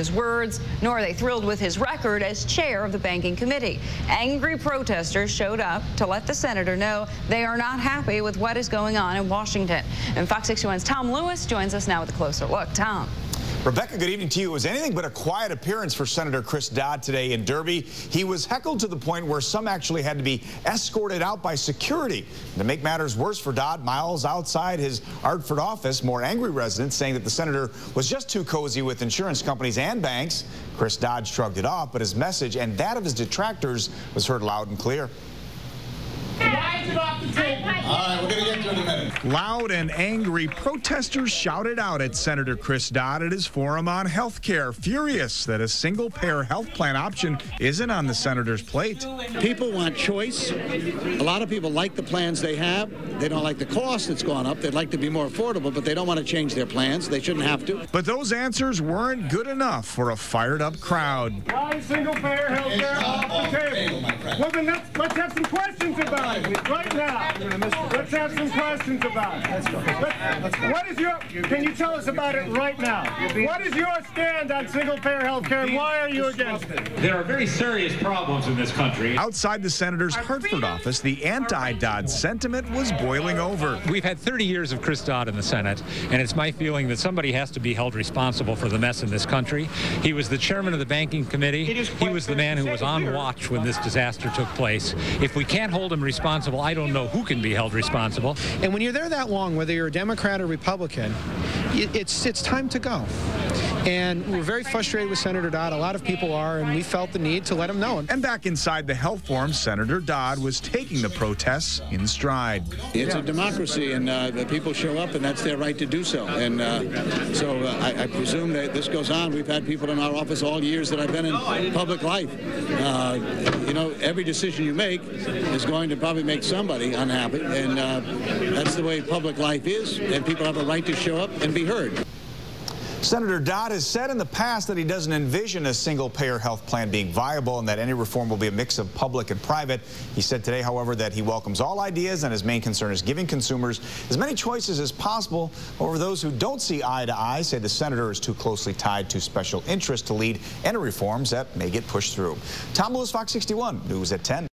his words, nor are they thrilled with his record as chair of the banking committee. Angry protesters showed up to let the senator know they are not happy with what is going on in Washington. And Fox 61's Tom Lewis joins us now with a closer look. Tom. Rebecca, good evening to you. It was anything but a quiet appearance for Senator Chris Dodd today in Derby. He was heckled to the point where some actually had to be escorted out by security. To make matters worse for Dodd, miles outside his Hartford office, more angry residents saying that the senator was just too cozy with insurance companies and banks. Chris Dodd shrugged it off, but his message and that of his detractors was heard loud and clear. Why is it off the table? All right, we're going to get to it in a minute. Loud and angry protesters shouted out at Senator Chris Dodd at his forum on health care, furious that a single-payer health plan option isn't on the senator's plate. People want choice. A lot of people like the plans they have. They don't like the cost that's gone up. They'd like to be more affordable, but they don't want to change their plans. They shouldn't have to. But those answers weren't good enough for a fired-up crowd. Why is single-payer health care off the table? Well, then let's have some questions about it right now. Let's have some questions about it. What is your? Can you tell us about it right now? What is your stand on single-payer health care, and why are you against it? There are very serious problems in this country. Outside the senator's Hartford office, the anti-Dodd sentiment was boiling over. We've had 30 years of Chris Dodd in the Senate, and it's my feeling that somebody has to be held responsible for the mess in this country. He was the chairman of the banking committee. He was the man who was on watch when this disaster took place. If we can't hold him responsible, I don't know who can be held responsible. And when you're there that long, whether you're a Democrat or Republican, it's time to go. And we're very frustrated with Senator Dodd. A lot of people are, and we felt the need to let him know. And back inside the health forum, Senator Dodd was taking the protests in stride. It's a democracy, and the people show up, and that's their right to do so. And so I presume that this goes on. We've had people in our office all years that I've been in public life. You know, every decision you make is going to probably make somebody unhappy, and that's the way public life is, and people have a right to show up and be heard. Senator Dodd has said in the past that he doesn't envision a single-payer health plan being viable and that any reform will be a mix of public and private. He said today, however, that he welcomes all ideas and his main concern is giving consumers as many choices as possible. However, those who don't see eye to eye say the senator is too closely tied to special interests to lead any reforms that may get pushed through. Tom Lewis, Fox 61, News at 10.